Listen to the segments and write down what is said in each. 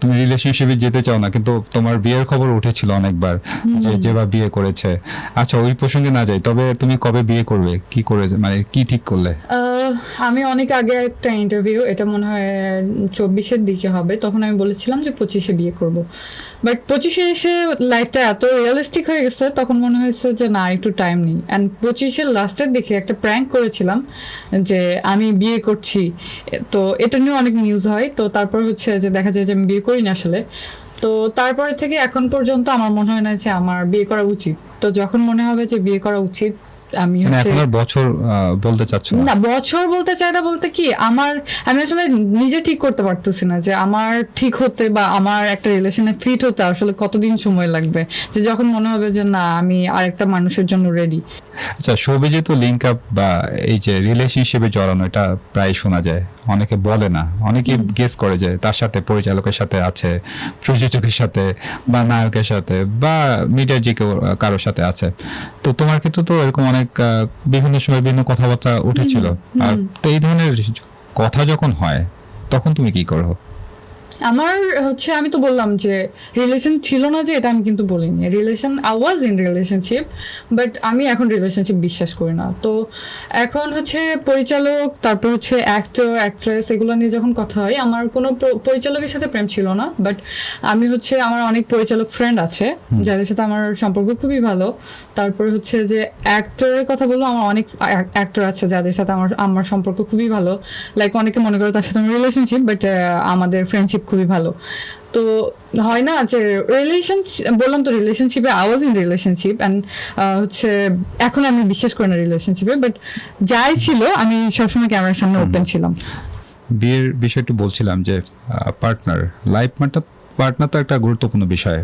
তুমি রিলেশনশিপে যেতে চাও না, কিন্তু তোমার বিয়ের খবর উঠেছিল অনেকবার যে বা বিয়ে করেছে। আচ্ছা, ওই প্রসঙ্গে না যাই, তবে তুমি কবে বিয়ে করবে, কি করে, মানে কি ঠিক করলে? আমি অনেক আগে একটা ইন্টারভিউ, এটা মনে হয় 24-এর দিকে হবে, তখন আমি বলেছিলাম যে 25-এ বিয়ে করব। বাট 25-এ এসে লাইফটা এত রিয়েলিস্টিক হয়ে গেছে, তখন মনে হয়েছে যে না, একটু টাইম নেই। অ্যান্ড 25-এর লাস্টের দিকে একটা প্র্যাঙ্ক করেছিলাম যে আমি বিয়ে করছি, তো এটা নিয়ে অনেক নিউজ হয়। তো তারপর হচ্ছে যে দেখা যায় যে আমি বিয়ে করিনি আসলে। তো তারপরে থেকে এখন পর্যন্ত আমার মনে হয় না যে আমার বিয়ে করা উচিত। তো যখন মনে হবে যে বিয়ে করা উচিত, আমি মানে এখন আর বছর বলতে চাচ্ছ না? না, বছর বলতে চাই না, বলতে কি আমি আসলে নিজে ঠিক করতে পারতেছি না যে আমার ঠিক হতে বা আমার একটা রিলেশনে ফিট হতে আসলে কতদিন সময় লাগবে, যে যখন মনে হবে যে না, আমি আরেকটা মানুষের জন্য রেডি। আচ্ছা, শোবিজে তো লিঙ্ক আপ বা এই যে রিলেশনশিপে জড়ানো, এটা প্রায় শোনা যায়। অনেকে বলে না, অনেকে গেস করে যে তার সাথে পরিচালকের সাথে আছে, প্রযোজকের সাথে বা নায়কের সাথে বা মিডিয়ার যে কেউ কারোর সাথে আছে। তো তোমার ক্ষেত্রে তো এরকম অনেক বিভিন্ন সময় বিভিন্ন কথাবার্তা উঠেছিল। আর তো এই ধরনের কথা যখন হয়, তখন তুমি কি করো? আমার হচ্ছে, আমি তো বললাম যে রিলেশন ছিল না, যে এটা আমি কিন্তু বলিনি। I was in relationship, but আমি এখন রিলেশনশিপ বিশ্বাস করি না। তো এখন হচ্ছে পরিচালক, তারপর হচ্ছে অ্যাক্টর অ্যাক্ট্রেস, এগুলো নিয়ে যখন কথা হয়, আমার কোনো পরিচালকের সাথে প্রেম ছিল না। বাট আমি হচ্ছে, আমার অনেক পরিচালক ফ্রেন্ড আছে যাদের সাথে আমার সম্পর্ক খুবই ভালো। তারপর হচ্ছে যে অ্যাক্টরের কথা বলবো, আমার অনেক অ্যাক্টর আছে যাদের সাথে আমার সম্পর্ক খুবই ভালো। লাইক অনেকে মনে করে তার সাথে আমার রিলেশনশিপ, বাট আমাদের ফ্রেন্ডশিপ খুবই ভালো। তো হয় না যে বললাম তো রিলেশনশিপে, I was in relationship, and হচ্ছে এখন আমি বিশ্বাস করি না রিলেশনশিপে। বাট যাই ছিল, আমি সবসময় ক্যামেরার সামনে ওপেন ছিলাম। বিয়ের বিষয়টি বলছিলাম যে পার্টনার, লাইফ পার্টনার তো একটা গুরুত্বপূর্ণ বিষয়,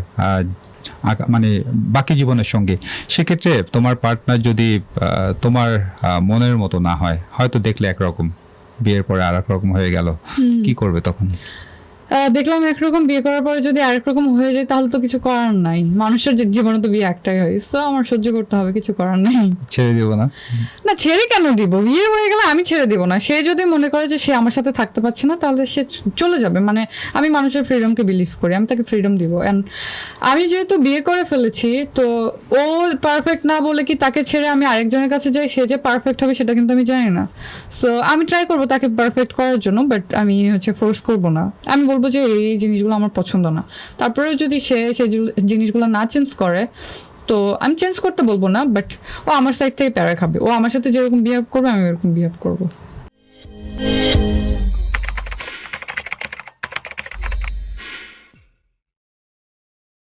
মানে বাকি জীবনের সঙ্গে। সেক্ষেত্রে তোমার পার্টনার যদি তোমার মনের মতো না হয়, হয়তো দেখলে একরকম, বিয়ের পরে আর এক রকম হয়ে গেল, কি করবে তখন? দেখলাম একরকম, বিয়ে করার পরে যদি আরেক রকম হয়ে যায়, তাহলে তো কিছু করার নাই। মানুষের জীবনে তো বিয়ে একটাই হয়, সো আমার সহ্য করতে হবে, কিছু করার নেই। ছেড়ে দিব না? না, ছেড়ে কেন দিব? বিয়ে হয়ে গেলে আমি ছেড়ে দিব না। সে যদি মনে করে যে সে আমার সাথে থাকতে পারছে না, তাহলে সে চলে যাবে। মানে আমি মানুষের ফ্রিডমকে বিলিভ করি, আমি তাকে ফ্রিডম দিব। অ্যান্ড আমি যেহেতু বিয়ে করে ফেলেছি, তো ও পারফেক্ট না বলে কি তাকে ছেড়ে আমি আরেকজনের কাছে যাই, সে যে পারফেক্ট হবে সেটা কিন্তু আমি জানি না। সো আমি ট্রাই করবো তাকে পারফেক্ট করার জন্য, বাট আমি হচ্ছে ফোর্স করবো না। আমি বলবো যে এই জিনিসগুলো আমার পছন্দ না। তারপরেও যদি সে সেই জিনিসগুলো না চেঞ্জ করে, তো আমি চেঞ্জ করতে বলবো না, বাট ও আমার সাইড থেকে প্যারা খাবে। ও আমার সাথে যেরকম বিহেভ করবে, আমি এরকম বিহেভ করবো।